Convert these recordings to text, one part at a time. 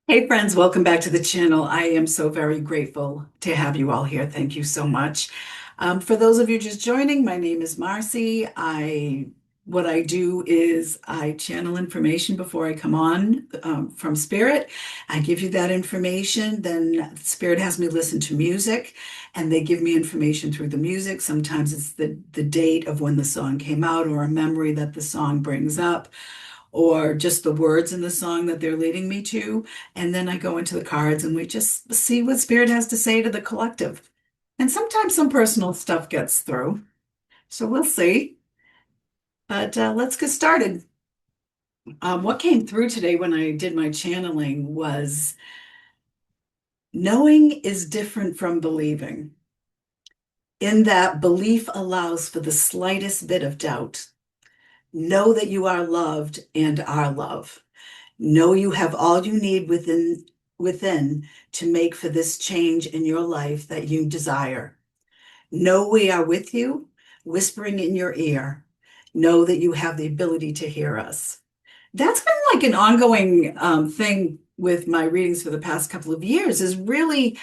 Hey friends, welcome back to the channel. I am so very grateful to have you all here. Thank you so much. For those of you just joining, my name is Marcy. What I do is I channel information before I come on from Spirit. I give you that information, then Spirit has me listen to music, and they give me information through the music. Sometimes it's the date of when the song came out or a memory that the song brings up or just the words in the song that they're leading me to. And then I go into the cards and we just see what Spirit has to say to the collective. And sometimes some personal stuff gets through. So we'll see. But let's get started. What came through today when I did my channeling was knowing is different from believing, in that belief allows for the slightest bit of doubt. Know that you are loved and are love. Know you have all you need within to make for this change in your life that you desire. Know we are with you, whispering in your ear. Know that you have the ability to hear us. That's been like an ongoing thing with my readings for the past couple of years is really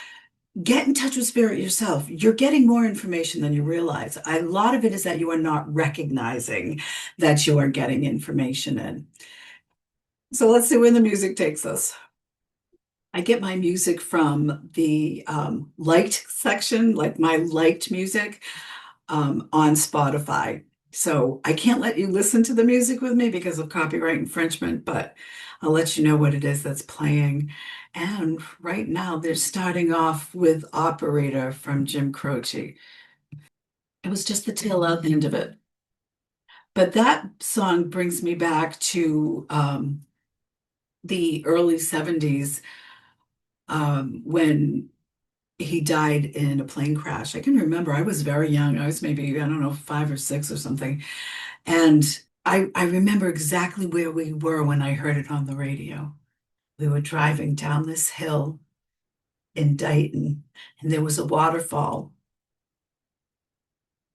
get in touch with spirit yourself. You're getting more information than you realize. A lot of it is that you are not recognizing that you are getting information in. So let's see where the music takes us. I get my music from the liked section, like my liked music on Spotify. So I can't let you listen to the music with me because of copyright infringement, but I'll let you know what it is that's playing. And right now they're starting off with Operator from Jim Croce. It was just the tail out the end of it. But that song brings me back to the early 70s when he died in a plane crash. I can remember I was very young. I was maybe, I don't know, 5 or 6 or something. And I remember exactly where we were when I heard it on the radio. We were driving down this hill in Dayton, and there was a waterfall.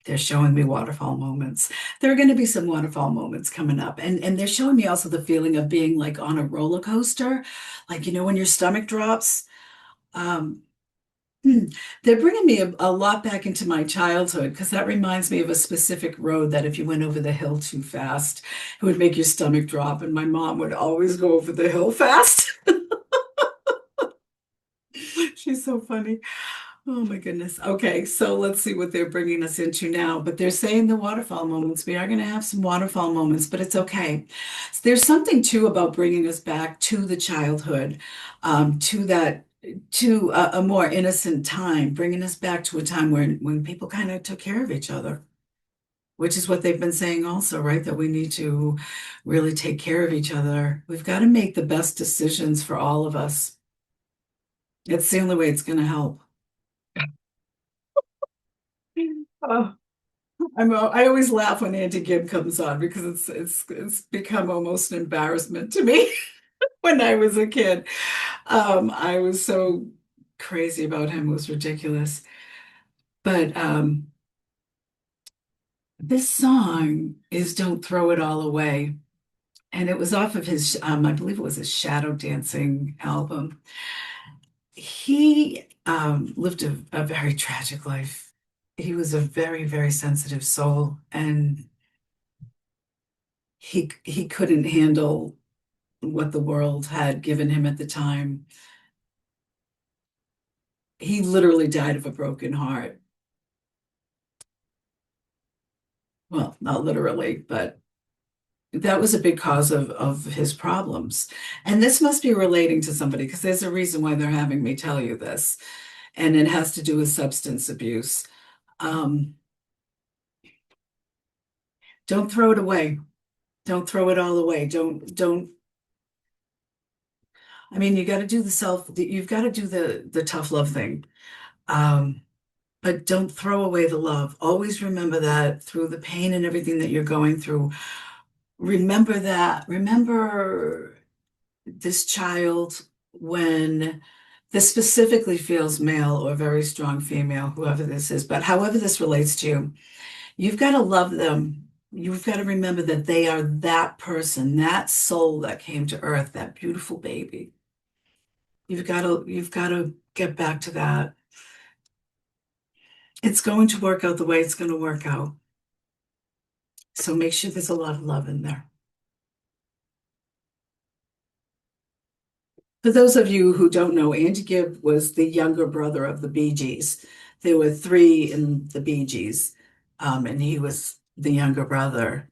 They're showing me waterfall moments. There are going to be some waterfall moments coming up. And they're showing me also the feeling of being like on a roller coaster, like, when your stomach drops. Um, Hmm. They're bringing me a lot back into my childhood because that reminds me of a specific road that if you went over the hill too fast, it would make your stomach drop. And my mom would always go over the hill fast. She's so funny. Oh my goodness. Okay, so let's see what they're bringing us into now. But they're saying the waterfall moments. We are going to have some waterfall moments, but it's okay. So there's something too about bringing us back to the childhood, to that, to a more innocent time, bringing us back to a time when people kind of took care of each other, which is what they've been saying also, right? That we need to really take care of each other. We've got to make the best decisions for all of us. It's the only way it's going to help. Oh. I always laugh when Auntie Gibb comes on because it's become almost an embarrassment to me when I was a kid. I was so crazy about him, it was ridiculous. But this song is Don't Throw It All Away. And it was off of his, I believe it was his Shadow Dancing album. He lived a very tragic life. He was a very, very sensitive soul, and he couldn't handle what the world had given him at the time. He literally died of a broken heart. Well, not literally, but that was a big cause of his problems. And this must be relating to somebody because there's a reason why they're having me tell you this. And it has to do with substance abuse. Um, don't throw it away. Don't throw it all away. Don't, I mean, you got to do you've got to do the tough love thing. Um, but don't throw away the love. Always remember that through the pain and everything that you're going through. Remember that. Remember this child when this specifically feels male or very strong female, whoever this is, but however this relates to you, you've got to love them. You've got to remember that they are that person, that soul that came to earth, that beautiful baby. You've got to get back to that. It's going to work out the way it's going to work out. So make sure there's a lot of love in there. For those of you who don't know, Andy Gibb was the younger brother of the Bee Gees. There were three in the Bee Gees, and he was the younger brother.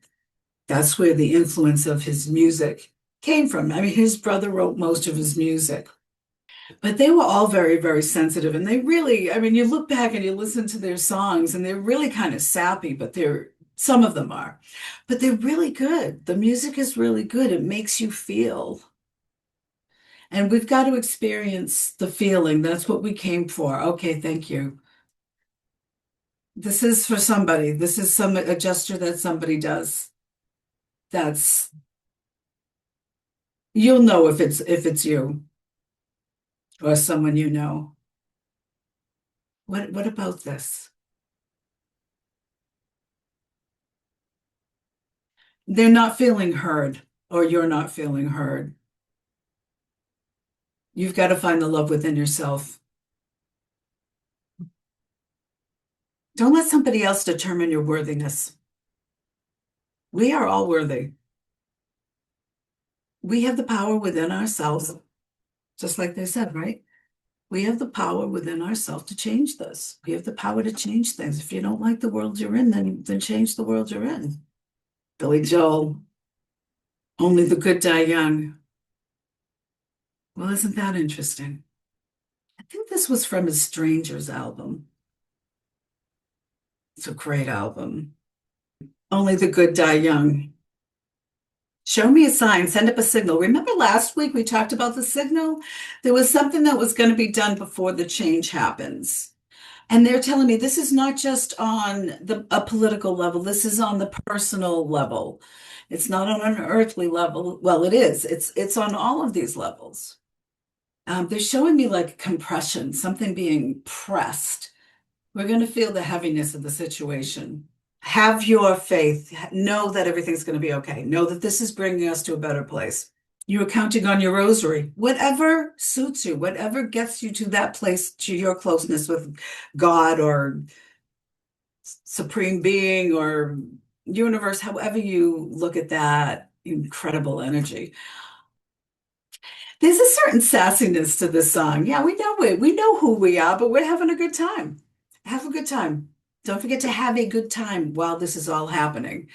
That's where the influence of his music came from. I mean, his brother wrote most of his music, but they were all very, very sensitive. And they really, I mean, you look back and you listen to their songs, and they're really kind of sappy, but some of them are, but they're really good. The music is really good. It makes you feel. And we've got to experience the feeling. That's what we came for. Okay, thank you. This is for somebody. This is a gesture that somebody does. That's You'll know if it's you or someone you know. What about this? They're not feeling heard, or you're not feeling heard. You've got to find the love within yourself. Don't let somebody else determine your worthiness. We are all worthy. We have the power within ourselves, just like they said, right? We have the power within ourselves to change this. We have the power to change things. If you don't like the world you're in, then change the world you're in. Billy Joel, only the good die young. Well, isn't that interesting? I think this was from his Strangers album. It's a great album. Only the good die young. Show me a sign, send up a signal. Remember last week we talked about the signal? There was something that was going to be done before the change happens. And they're telling me this is not just on a political level, this is on the personal level. It's not on an earthly level. Well, it is. It's on all of these levels. They're showing me like compression, something being pressed. We're going to feel the heaviness of the situation. Have your faith. Know that everything's going to be okay. Know that this is bringing us to a better place. You are counting on your rosary. Whatever suits you, whatever gets you to that place, to your closeness with God or supreme being or universe, however you look at that incredible energy. There's a certain sassiness to this song. Yeah, we know who we are, but we're having a good time. Have a good time. Don't forget to have a good time while this is all happening.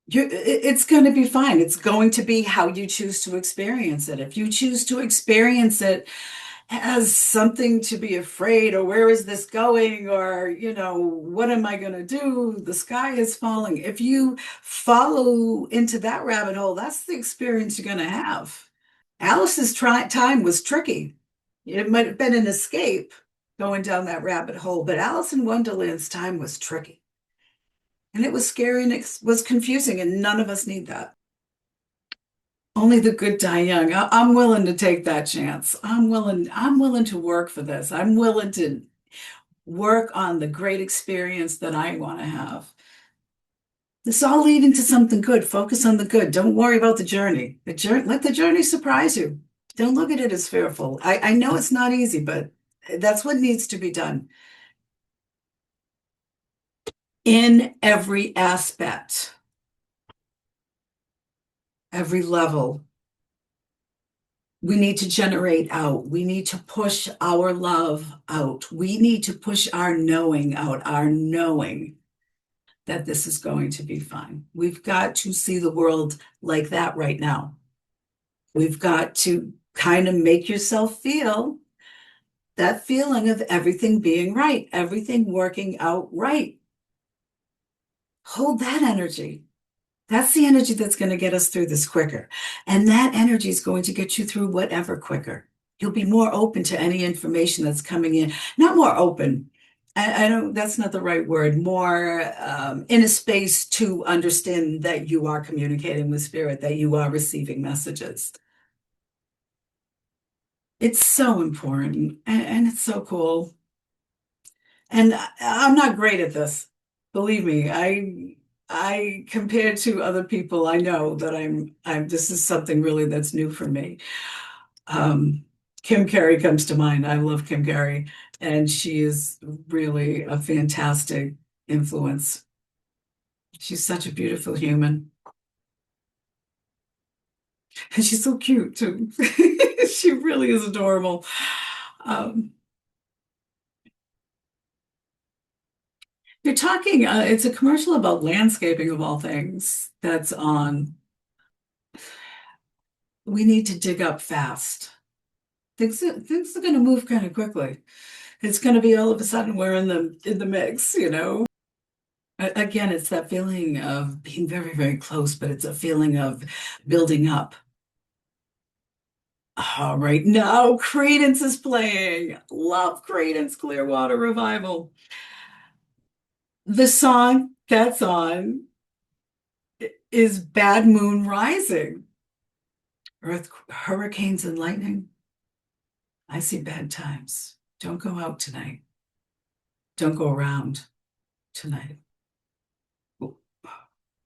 It's going to be fine. It's going to be how you choose to experience it. If you choose to experience it as something to be afraid, or where is this going, or, what am I going to do? The sky is falling. If you follow into that rabbit hole, that's the experience you're going to have. Alice's time was tricky. It might have been an escape going down that rabbit hole, but Alice in Wonderland's time was tricky. And it was scary and it was confusing, and none of us need that. Only the good die young. I'm willing to take that chance. I'm willing to work for this. I'm willing to work on the great experience that I want to have. It's all leading to something good. Focus on the good. Don't worry about the journey. Let the journey surprise you. Don't look at it as fearful. I know it's not easy, but that's what needs to be done in every aspect, every level. We need to generate out. We need to push our love out. We need to push our knowing out, our knowing that this is going to be fine. We've got to see the world like that right now. We've got to kind of make yourself feel that feeling of everything being right, everything working out right. Hold that energy. That's the energy that's going to get us through this quicker. And that energy is going to get you through whatever quicker. You'll be more open to any information that's coming in. Not more open. I don't, that's not the right word. More in a space to understand that you are communicating with spirit, that you are receiving messages. It's so important and it's so cool. And I'm not great at this. Believe me, I compared to other people, I know that I'm this is something really that's new for me. Um, Kim Carey comes to mind. I love Kim Carey, and she is really a fantastic influence. She's such a beautiful human, and she's so cute too. She really is adorable. Um, you're talking, it's a commercial about landscaping of all things that's on. We need to dig up fast. Things are going to move kind of quickly. It's going to be all of a sudden we're in the mix, you know. Again, it's that feeling of being very, very close, but it's a feeling of building up. All right, now Credence is playing. Love Credence Clearwater Revival. The song that's on is Bad Moon Rising. Earth, hurricanes and lightning. I see bad times. Don't go out tonight. Don't go around tonight.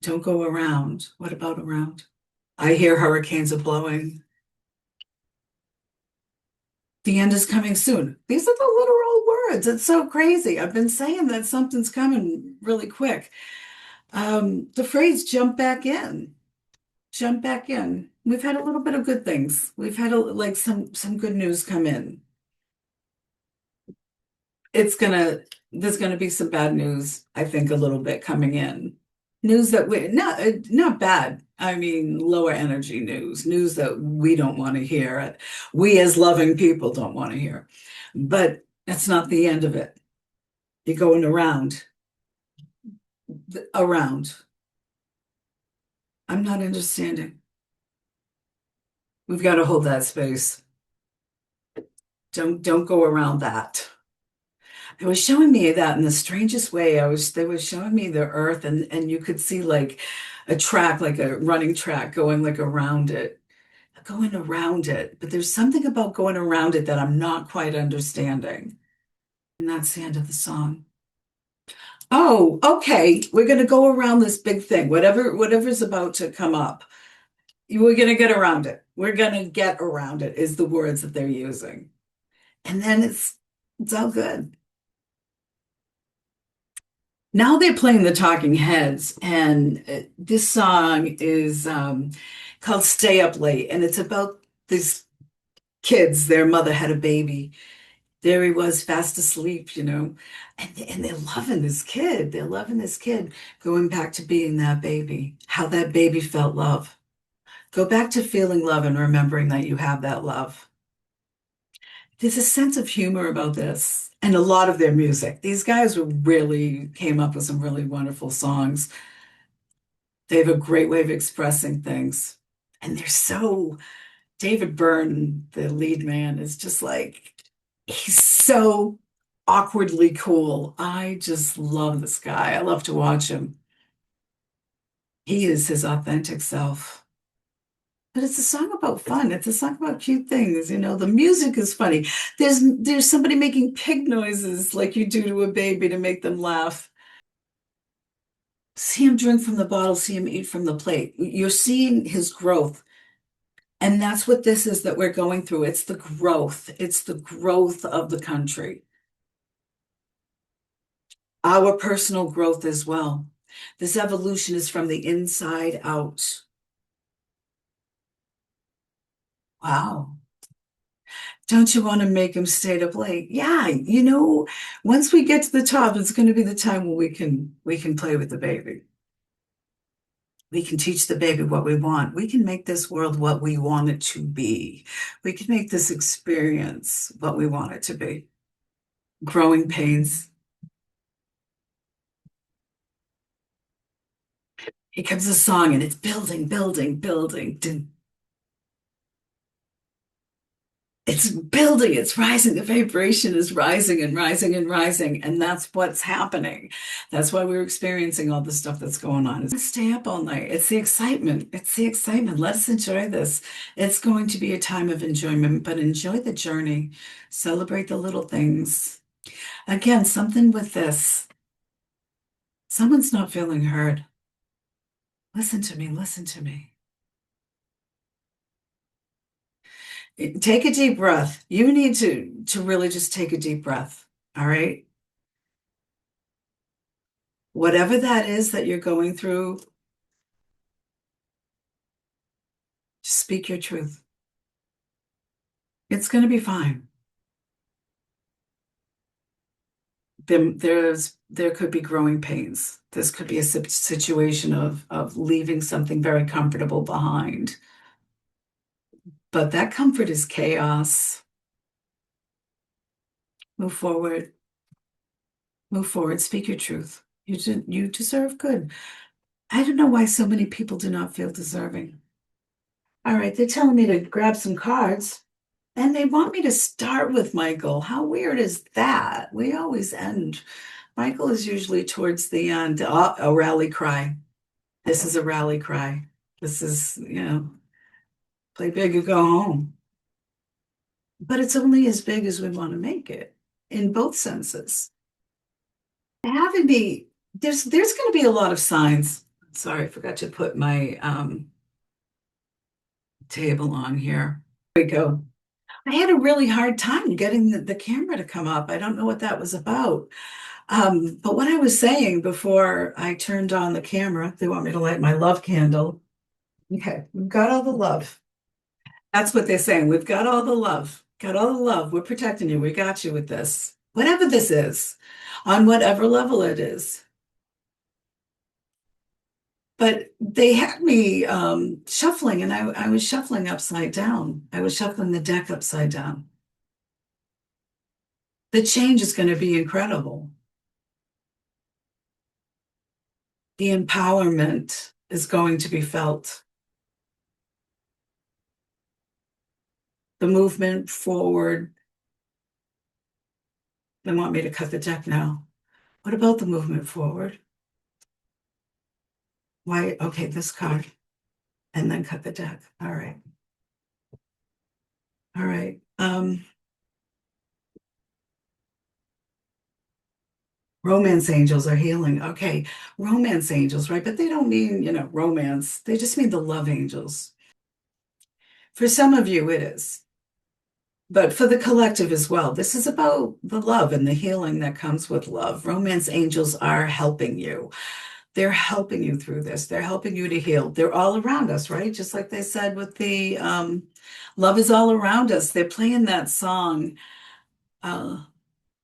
Don't go around. What about around? I hear hurricanes are blowing. The end is coming soon. These are the literal words. It's so crazy. I've been saying that something's coming really quick. The phrase jump back in. Jump back in. We've had a little bit of good things. We've had like some good news come in. It's gonna there's gonna be some bad news, I think, a little bit coming in. News that we not bad. I mean, lower energy news that we don't want to hear. We as loving people don't want to hear. But that's not the end of it. You're going around. I'm not understanding. We've got to hold that space. Don't go around that. They were showing me that in the strangest way. They were showing me the earth and you could see like a track, like a running track going like around it, going around it. But there's something about going around it that I'm not quite understanding. And that's the end of the song. Oh, okay. We're gonna go around this big thing, whatever's about to come up. We're gonna get around it. We're gonna get around it is the words that they're using. And then it's all good. Now they're playing the Talking Heads, and this song is called Stay Up Late, and it's about these kids. Their mother had a baby. There he was, fast asleep, you know, and they're loving this kid. They're loving this kid, going back to being that baby, how that baby felt love. Go back to feeling love and remembering that you have that love. There's a sense of humor about this and a lot of their music. These guys really came up with some really wonderful songs. They have a great way of expressing things. And they're so, David Byrne, the lead man, is just like, he's so awkwardly cool. I just love this guy. I love to watch him. He is his authentic self. But it's a song about fun. It's a song about cute things. You know, the music is funny. There's somebody making pig noises like you do to a baby to make them laugh. See him drink from the bottle, see him eat from the plate. You're seeing his growth. And that's what this is that we're going through. It's the growth. It's the growth of the country. Our personal growth as well. This evolution is from the inside out. Wow. Don't you want to make him stay up late? Yeah, you know, once we get to the top, it's going to be the time when we can play with the baby. We can teach the baby what we want. We can make this world what we want it to be. We can make this experience what we want it to be. Growing pains. Here comes a song and it's building, building, building. It's building, it's rising. The vibration is rising and rising and rising. And that's what's happening. That's why we're experiencing all the stuff that's going on. It's stay up all night. It's the excitement. It's the excitement. Let's enjoy this. It's going to be a time of enjoyment, but enjoy the journey. Celebrate the little things. Again, something with this. Someone's not feeling heard. Listen to me, listen to me. Take a deep breath. You need to really just take a deep breath. All right. Whatever that is that you're going through, just speak your truth. It's going to be fine. There could be growing pains. This could be a situation of leaving something very comfortable behind. But that comfort is chaos. Move forward. Move forward. Speak your truth. You deserve good. I don't know why so many people do not feel deserving. All right, they're telling me to grab some cards, and they want me to start with Michael. How weird is that? We always end. Michael is usually towards the end. Oh, a rally cry. This is a rally cry. This is, play big or go home. But it's only as big as we want to make it in both senses. Having me, there's going to be a lot of signs. Sorry, I forgot to put my table on here. Here we go. I had a really hard time getting the camera to come up. I don't know what that was about. But what I was saying before I turned on the camera, they want me to light my love candle. Okay, we've got all the love. That's what they're saying. We've got all the love. Got all the love. We're protecting you. We got you with this. Whatever this is, on whatever level it is. But they had me shuffling, and I was shuffling upside down. I was shuffling the deck upside down. The change is going to be incredible. The empowerment is going to be felt. The movement forward. They want me to cut the deck now. What about the movement forward? Why? Okay, this card. And then cut the deck. All right. All right. Romance angels are healing. Okay. Romance angels, right? But they don't mean, romance. They just mean the love angels. For some of you, it is. But for the collective as well, this is about the love and the healing that comes with love. Romance angels are helping you. They're helping you through this. They're helping you to heal. They're all around us, right? Just like they said with the love is all around us. They're playing that song, uh,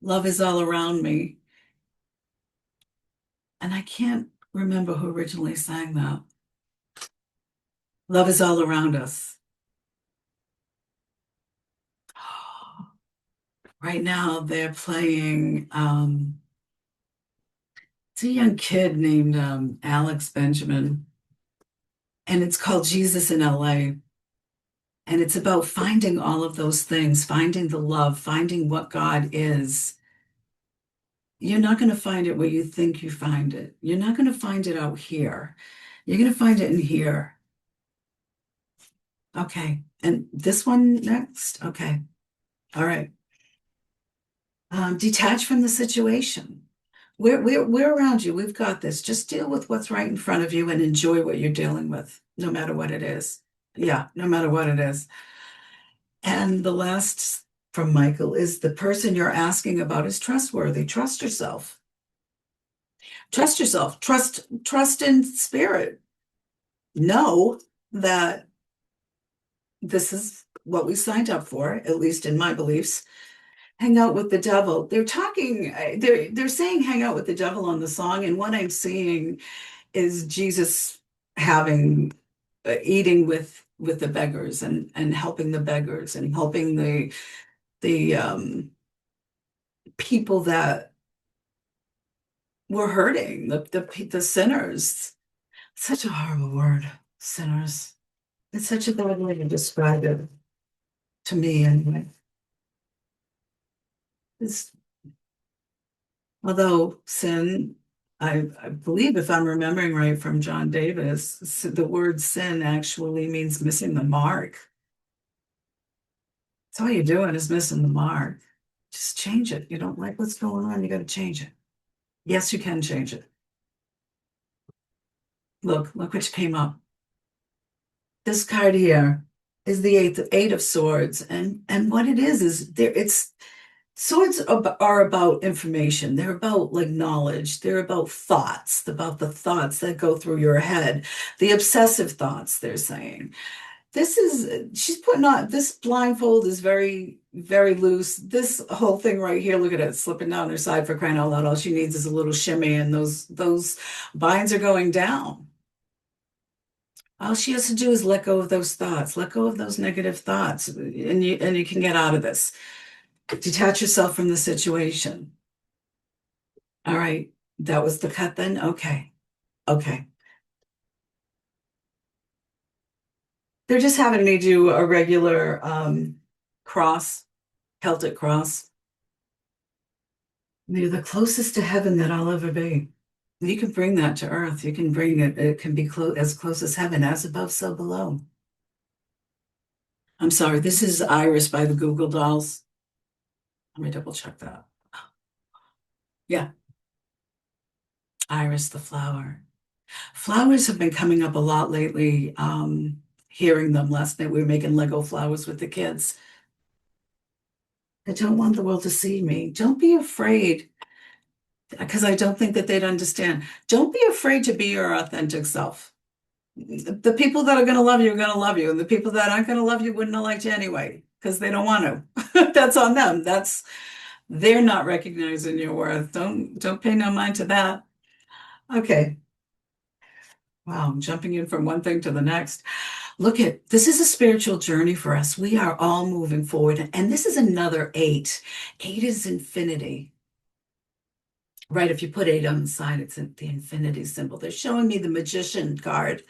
Love is All Around Me. And I can't remember who originally sang that. Love is all around us. Right now, they're playing, it's a young kid named Alex Benjamin, and it's called Jesus in LA. And it's about finding all of those things, finding the love, finding what God is. You're not going to find it where you think you find it. You're not going to find it out here. You're going to find it in here. Okay. And this one next? Okay. All right. Detach from the situation. We're around you. We've got this. Just deal with what's right in front of you and enjoy what you're dealing with, no matter what it is. Yeah, no matter what it is. And the last from Michael is the person you're asking about is trustworthy. Trust yourself. Trust yourself. Trust in spirit. Know that this is what we signed up for, at least in my beliefs. Hang out with the devil. They're saying hang out with the devil on the song, and what I'm seeing is Jesus having eating with the beggars and helping the beggars and helping the people that were hurting, the sinners. Such a horrible word, sinners. It's such a bad way to describe it to me anyway. It's, although sin, I believe if I'm remembering right from John Davis, the word sin actually means missing the mark. So all you're doing is missing the mark. Just change it. You don't like what's going on, you got to change it. Yes, you can change it. Look which came up. This card here. is the eight of swords. And what it is there it's swords are about information. They're about like knowledge. They're about thoughts, about the thoughts that go through your head, the obsessive thoughts, they're saying. She's putting on this blindfold is very, very loose. This whole thing right here, look at it, slipping down her side for crying out loud. All she needs is a little shimmy, and those binds are going down. All she has to do is let go of those thoughts, let go of those negative thoughts, and you can get out of this. Detach yourself from the situation. All right, that was the cut then? Okay. Okay. They're just having me do a regular cross, Celtic cross. You're the closest to heaven that I'll ever be. You can bring that to earth. You can bring it, it can be as close as heaven, as above, so below. I'm sorry, this is Iris by the Google Dolls. Let me double check that. Yeah, Iris the flower. Flowers have been coming up a lot lately. Hearing them last night, we were making Lego flowers with the kids. I don't want the world to see me. Don't be afraid, because I don't think that they'd understand. Don't be afraid to be your authentic self. The people that are going to love you are going to love you, and the people that aren't going to love you wouldn't have liked you anyway because they don't want to. That's on them. They're not recognizing your worth. Don't pay no mind to that. Okay. Wow, I'm jumping in from one thing to the next. This is a spiritual journey for us. We are all moving forward, and this is another eight. Eight is infinity. Right, if you put eight on the side, it's the infinity symbol. They're showing me the magician card.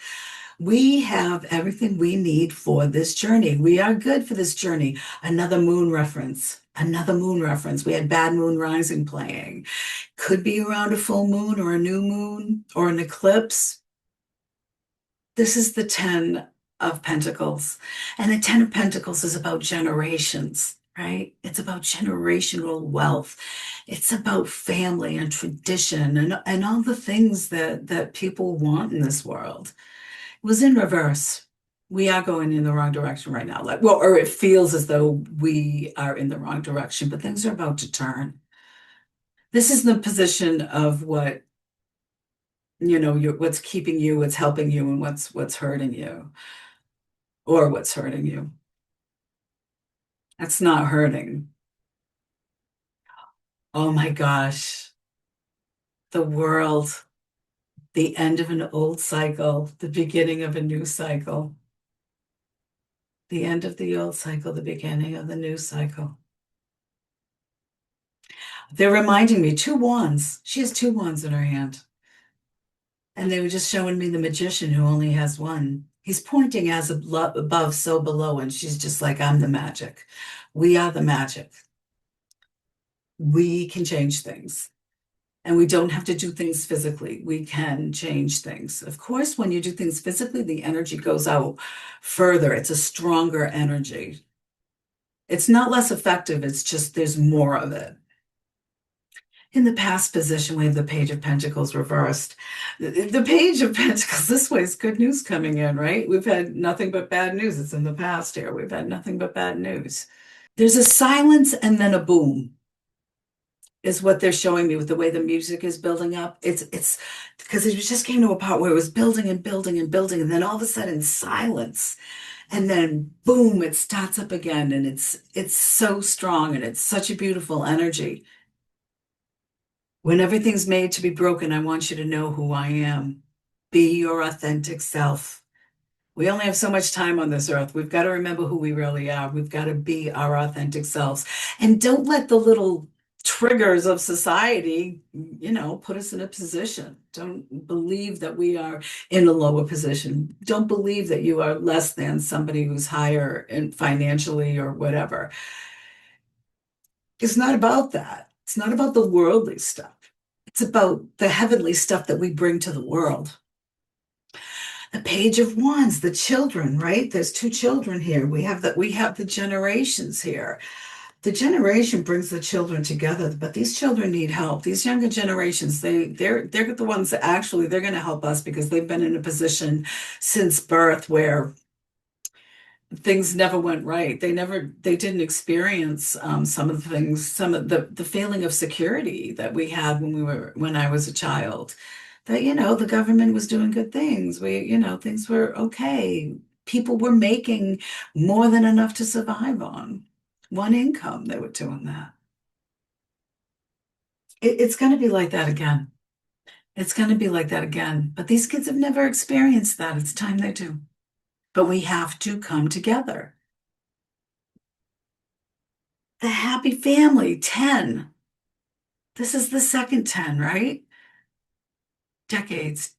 We have everything we need for this journey. We are good for this journey. Another moon reference. Another moon reference. We had Bad Moon Rising playing. Could be around a full moon or a new moon or an eclipse. This is the 10 of Pentacles. And the 10 of Pentacles is about generations, right? It's about generational wealth. It's about family and tradition and all the things that people want in this world. It was in reverse. We are going in the wrong direction right now. Or it feels as though we are in the wrong direction, but things are about to turn. This is the position of what's keeping you, what's helping you, and what's hurting you, or what's hurting you. That's not hurting. Oh my gosh. The world, the end of an old cycle, the beginning of a new cycle. The end of the old cycle, the beginning of the new cycle. They're reminding me, two wands. She has two wands in her hand. And they were just showing me the magician who only has one. He's pointing as above, so below. And she's just like, I'm the magic. We are the magic. We can change things. And we don't have to do things physically. We can change things. Of course, when you do things physically, the energy goes out further. It's a stronger energy. It's not less effective. It's just there's more of it. In the past position, we have the Page of Pentacles reversed. The Page of Pentacles this way is good news coming in, right? We've had nothing but bad news. It's in the past here. We've had nothing but bad news. There's a silence and then a boom, is what they're showing me with the way the music is building up. It's because it just came to a part where it was building and building and building, and then all of a sudden silence. And then boom, it starts up again, and it's so strong, and it's such a beautiful energy. When everything's made to be broken, I want you to know who I am. Be your authentic self. We only have so much time on this earth. We've got to remember who we really are. We've got to be our authentic selves. And don't let the little triggers of society, put us in a position. Don't believe that we are in a lower position. Don't believe that you are less than somebody who's higher in financially or whatever. It's not about that. It's not about the worldly stuff. It's about the heavenly stuff that we bring to the world. The Page of Wands, the children, right? There's two children here. We have the generations here. The generation brings the children together, but these children need help. These younger generations, they're the ones that actually they're going to help us because they've been in a position since birth where things never went right. They didn't experience some of the things, some of the feeling of security that we had when I was a child. That, the government was doing good things. Things were okay. People were making more than enough to survive on. One income, they were doing that. It's going to be like that again. It's going to be like that again. But these kids have never experienced that. It's time they do. But we have to come together. The happy family, 10. This is the second 10, right? Decades.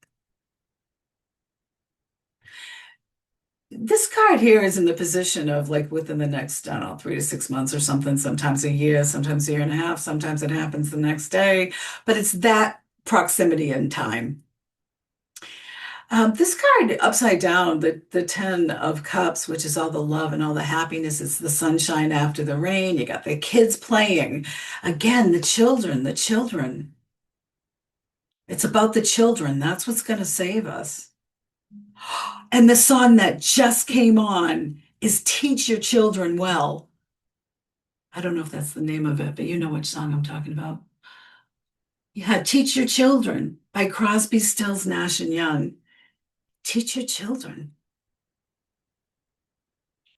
This card here is in the position of like within the next, I don't know, 3 to 6 months or something, sometimes a year, sometimes a year and a half, sometimes it happens the next day, but it's that proximity in time. This card upside down, the 10 of cups, which is all the love and all the happiness, it's the sunshine after the rain. You got the kids playing. Again, the children, the children. It's about the children. That's what's going to save us. And the song that just came on is Teach Your Children Well. I don't know if that's the name of it, but you know which song I'm talking about. Yeah, Teach Your Children by Crosby, Stills, Nash and Young. Teach your children.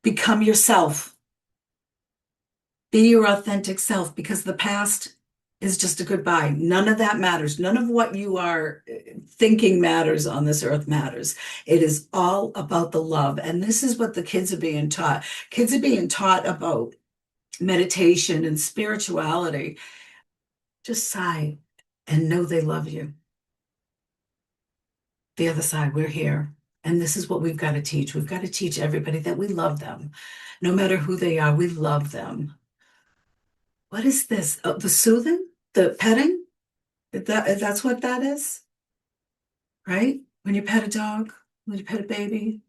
Become yourself. Be your authentic self because the past is just a goodbye. None of that matters. None of what you are thinking matters on this earth matters. It is all about the love. And this is what the kids are being taught. Kids are being taught about meditation and spirituality. Just sigh and know they love you. The other side, we're here. And this is what we've got to teach. We've got to teach everybody that we love them. No matter who they are, we love them. What is this? Oh, the soothing? The petting? That's what that is, right? When you pet a dog, when you pet a baby.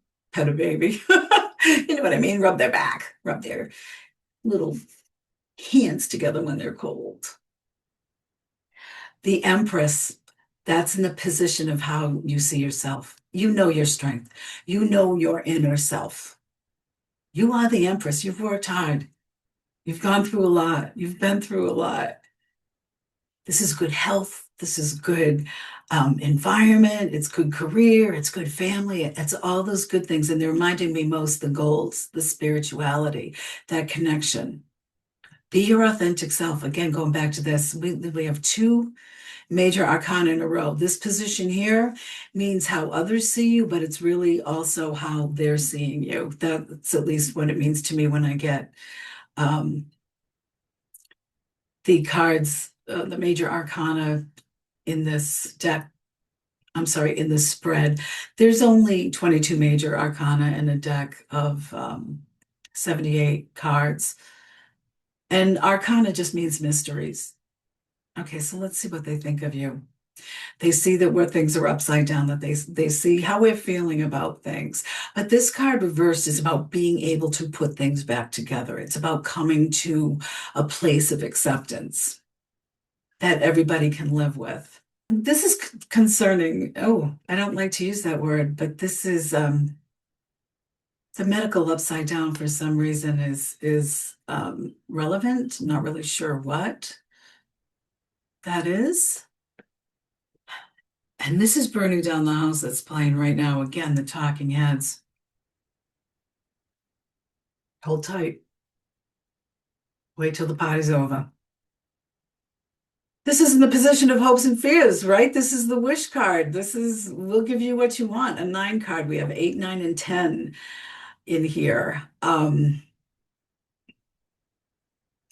You know what I mean? Rub their back, rub their little hands together when they're cold. The Empress, that's in the position of how you see yourself. You know your strength. You know your inner self. You are the Empress. You've worked hard. You've gone through a lot. You've been through a lot. This is good health. This is good environment. It's good career. It's good family. It's all those good things. And they're reminding me most the goals, the spirituality, that connection. Be your authentic self. Again, going back to this, we have two major arcana in a row. This position here means how others see you, but it's really also how they're seeing you. That's at least what it means to me when I get the cards, the major arcana in this deck. I'm sorry, in this spread. There's only 22 major arcana in a deck of 78 cards. And arcana just means mysteries. Okay, so let's see what they think of you. They see that where things are upside down, that they see how we're feeling about things. But this card reversed is about being able to put things back together. It's about coming to a place of acceptance that everybody can live with. This is concerning. Oh, I don't like to use that word, but this is the medical upside down for some reason is relevant. Not really sure what that is. And this is burning down the house that's playing right now. Again, the talking heads. Hold tight. Wait till the party's over. This is in the position of hopes and fears, right? This is the wish card. This is, we'll give you what you want. A 9 card. We have 8, 9, and 10 in here.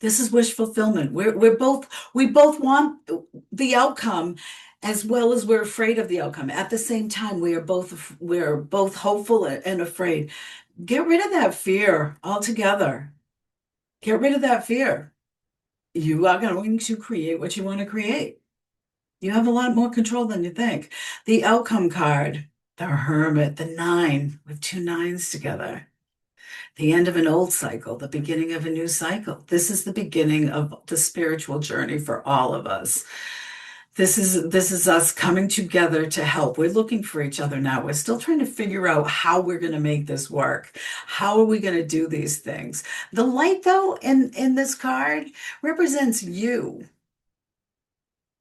This is wish fulfillment. We both want the outcome as well as we're afraid of the outcome. At the same time, we're both hopeful and afraid. Get rid of that fear altogether. Get rid of that fear. You are going to create what you want to create. You have a lot more control than you think. The outcome card, the Hermit, the 9, with 2 9s together. The end of an old cycle, the beginning of a new cycle. This is the beginning of the spiritual journey for all of us. This is us coming together to help. We're looking for each other now. We're still trying to figure out how we're going to make this work. How are we going to do these things? The light, though, in this card represents you.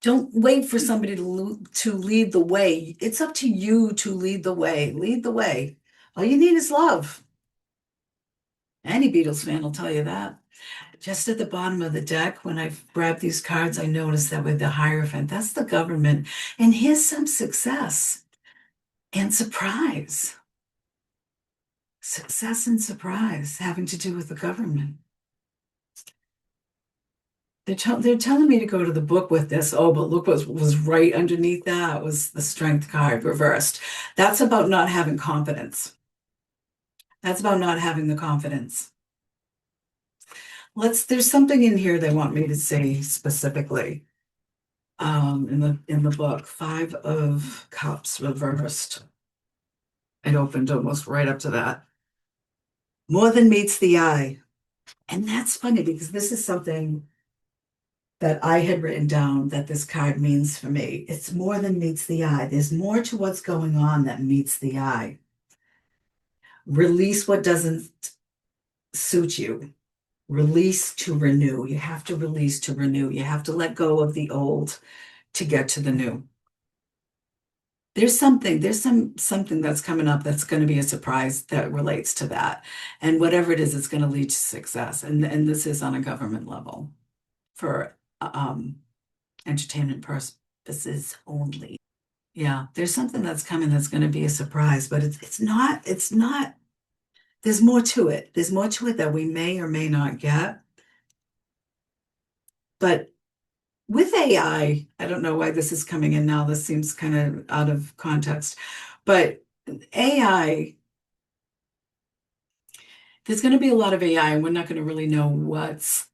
Don't wait for somebody to lead the way. It's up to you to lead the way. Lead the way. All you need is love. Any Beatles fan will tell you that. Just at the bottom of the deck, when I grabbed these cards, I noticed that with the Hierophant, that's the government. And here's some success and surprise. Success and surprise having to do with the government. They're telling me to go to the book with this. Oh, but look what was right underneath that was the Strength card reversed. That's about not having confidence. That's about not having the confidence. There's something in here they want me to say specifically. In the book, Five of Cups reversed. It opened almost right up to that. More than meets the eye. And that's funny because this is something that I had written down that this card means for me. It's more than meets the eye. There's more to what's going on that meets the eye. Release what doesn't suit you. Release to renew. You have to release to renew. You have to let go of the old to get to the new. There's something that's coming up that's going to be a surprise that relates to that. And whatever it is, it's going to lead to success. And this is on a government level for entertainment purposes only. Yeah, there's something that's coming that's going to be a surprise, but it's not, there's more to it. There's more to it that we may or may not get. But with AI, I don't know why this is coming in now. This seems kind of out of context. But AI, there's going to be a lot of AI, and we're not going to really know what's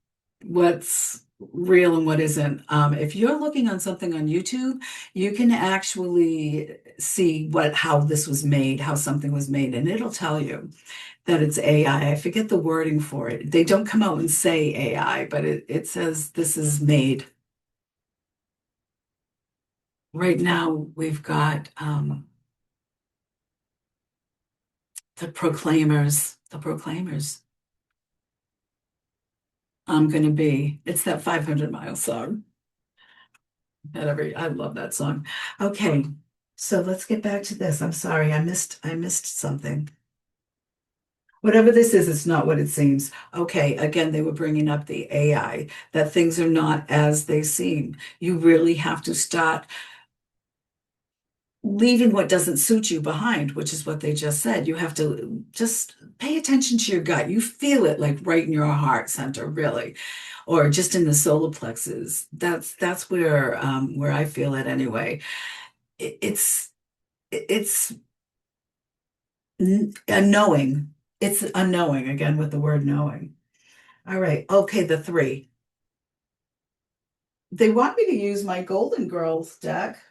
real and what isn't. If you're looking on something on YouTube, you can actually see how this was made, how something was made, and it'll tell you that it's AI. I forget the wording for it. They don't come out and say AI, but it says this is made. Right now, we've got the Proclaimers. The Proclaimers. I'm gonna be. It's that 500 mile song. I love that song. Okay, so let's get back to this. I'm sorry, I missed something. Whatever this is, it's not what it seems. Okay, again, they were bringing up the AI, that things are not as they seem. You really have to start leaving what doesn't suit you behind, which is what they just said. You have to just pay attention to your gut. You feel it like right in your heart center, really, or just in the solar plexus. That's where I feel it anyway. It's a knowing. It's a knowing again with the word knowing. All right. Okay, the three. They want me to use my Golden Girls deck,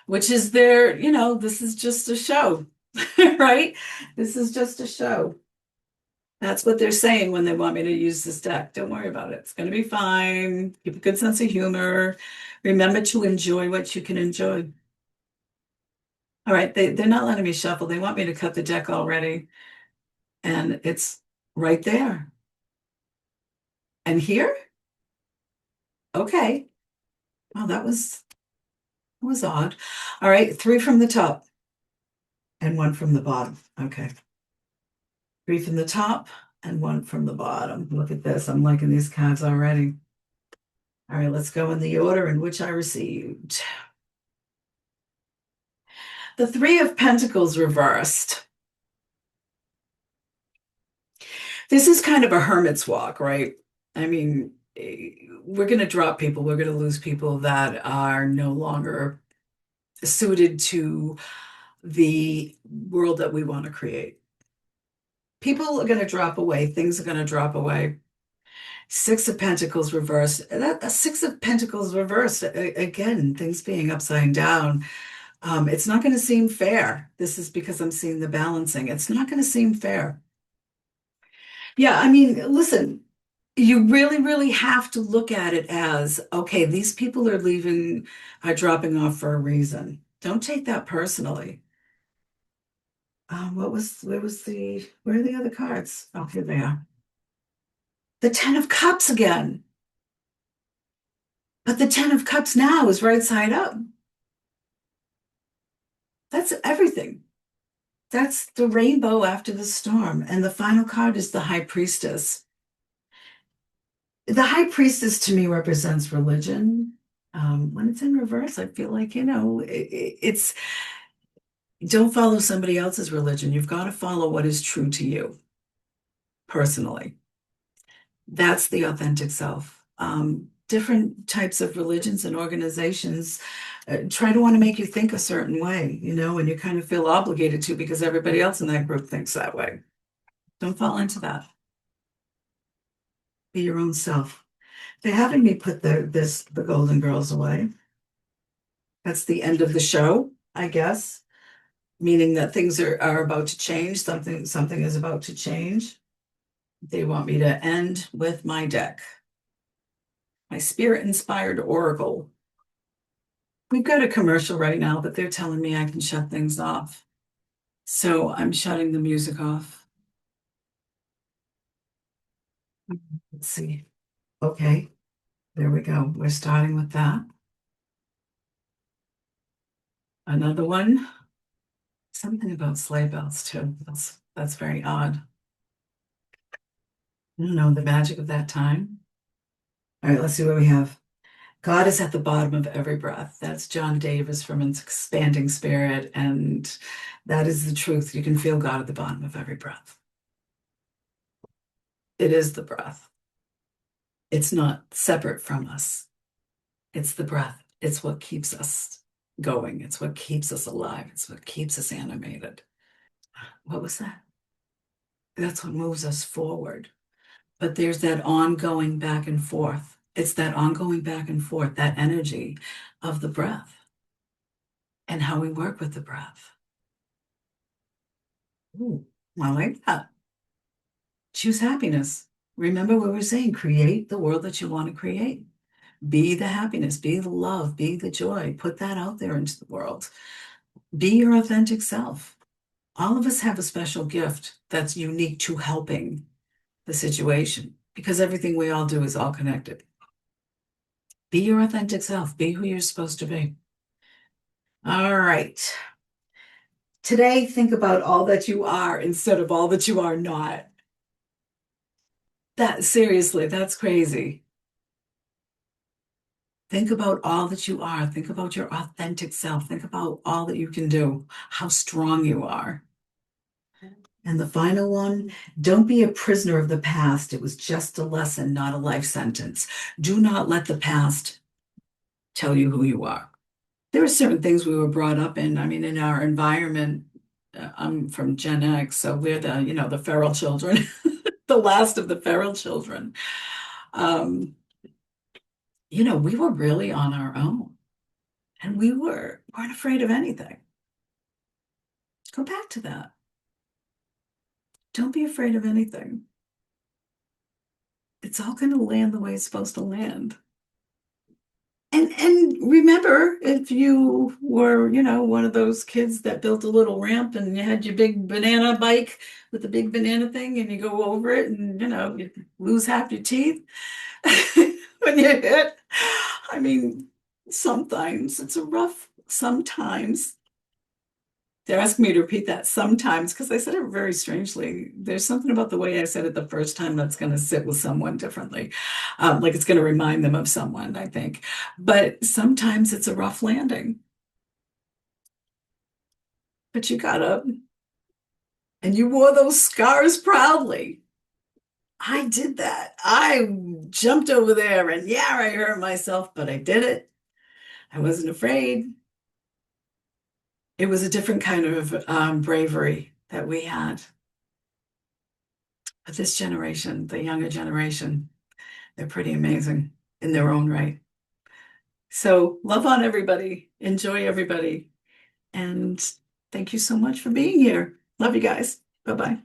which is this is just a show, right? This is just a show. That's what they're saying when they want me to use this deck. Don't worry about it. It's going to be fine. Keep a good sense of humor. Remember to enjoy what you can enjoy. All right, they're not letting me shuffle. They want me to cut the deck already. And it's right there. And here? Okay. Oh, that was odd. All right, three from the top and one from the bottom. Okay. Three from the top and one from the bottom. Look at this. I'm liking these cards already. All right, let's go in the order in which I received. The Three of Pentacles reversed. This is kind of a hermit's walk, right? I mean, we're going to drop people. We're going to lose people that are no longer suited to the world that we want to create. People are going to drop away. Things are going to drop away. Six of Pentacles reversed. A Six of Pentacles reversed. Again, things being upside down. It's not going to seem fair. This is because I'm seeing the balancing. It's not going to seem fair. Yeah, I mean, listen. You really, really have to look at it as, okay, these people are leaving, are dropping off for a reason. Don't take that personally. Where are the other cards? Oh, here they are. The Ten of Cups again. But the Ten of Cups now is right side up. That's everything. That's the rainbow after the storm. And the final card is the High Priestess. The High Priestess to me represents religion. When it's in reverse, I feel like, it's don't follow somebody else's religion. You've got to follow what is true to you personally. That's the authentic self. Different types of religions and organizations try to want to make you think a certain way, and you kind of feel obligated to because everybody else in that group thinks that way. Don't fall into that. Be your own self. They're having me put the Golden Girls away. That's the end of the show, I guess, meaning that things are about to change. Something is about to change. They want me to end with my deck, my spirit-inspired oracle. We've got a commercial right now, but they're telling me I can shut things off. So I'm shutting the music off. Let's see. Okay, there we go. We're starting with that. Another one. Something about sleigh bells too. That's very odd. I don't know the magic of that time. All right, let's see what we have. God is at the bottom of every breath. That's John Davis from Expanding Spirit, and that is the truth. You can feel God at the bottom of every breath. It is the breath. It's not separate from us. It's the breath. It's what keeps us going. It's what keeps us alive. It's what keeps us animated. What was that? That's what moves us forward. But there's that ongoing back and forth. It's that ongoing back and forth, that energy of the breath and how we work with the breath. Ooh, I like that. Choose happiness. Remember what we're saying, create the world that you want to create. Be the happiness, be the love, be the joy. Put that out there into the world. Be your authentic self. All of us have a special gift that's unique to helping the situation because everything we all do is all connected. Be your authentic self. Be who you're supposed to be. All right. Today, think about all that you are instead of all that you are not. That seriously, that's crazy. Think about all that you are. Think about your authentic self. Think about all that you can do, how strong you are. And the final one, don't be a prisoner of the past. It was just a lesson, not a life sentence. Do not let the past tell you who you are. There are certain things we were brought up in. I mean, in our environment, I'm from Gen X, so we're the feral children, the last of the feral children. Um, we were really on our own and weren't afraid of anything. Go back to that. Don't be afraid of anything. It's all going to land the way it's supposed to land. And remember, if you were, one of those kids that built a little ramp and you had your big banana bike with the big banana thing and you go over it and, you lose half your teeth when you hit. I mean, sometimes it's a rough, sometimes. They're asking me to repeat that sometimes because I said it very strangely. There's something about the way I said it the first time that's going to sit with someone differently. Like it's going to remind them of someone, I think. But sometimes it's a rough landing. But you got up and you wore those scars proudly. I did that. I jumped over there and yeah, I hurt myself, but I did it. I wasn't afraid. It was a different kind of bravery that we had. But this generation, the younger generation, they're pretty amazing in their own right. So love on everybody. Enjoy everybody. And thank you so much for being here. Love you guys. Bye-bye.